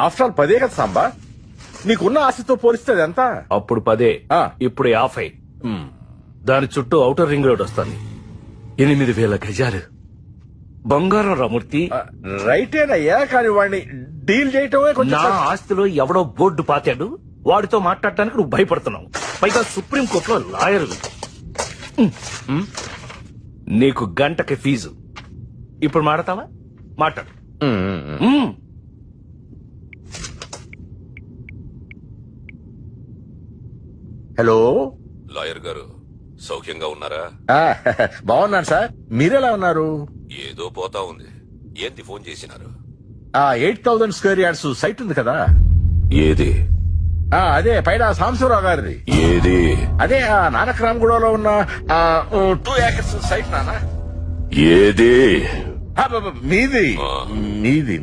After all 10 కదా సాంబా, నీకున్న ఆస్తితో పోలిస్తే ఎంత? అప్పుడు 10, ఆ. ఇప్పుడు 50. దాని చుట్టూ ఔటర్ రింగ్ రోడ్ వస్తుంది. 8,000 గజాలు బంగారం రామూర్తి. రైటేనయ్యా, కానీ వాడిని డీల్ చేయటమే కొంచెం నా ఆస్తిలో ఎవడో బోర్డు పాతాడు, వాడితో మాట్లాడటానికి నువ్వు భయపడుతున్నావు. పైగా సుప్రీం కోర్టులో లాయర్. నీకు గంటకి ఫీజు. ఇప్పుడు మాడతావా? మాట్లాడు. హలో, లాయర్ గారు సౌఖ్యంగా ఉన్నారా? బాగున్నాను సార్, మీరెలా ఉన్నారు? ఏదో పోతా ఉంది. ఏంటి ఫోన్ చేసినారు? 8,000 స్క్వేర్ యార్డ్స్ సైట్ ఉంది కదా, ఏది? అదే పైన సాంబశివరావు గారిది. ఏది? అదే నానక్రామ్గూడలో ఉన్న 2 acres సైట్ నానా. ఏది? మీది ఆ. మీది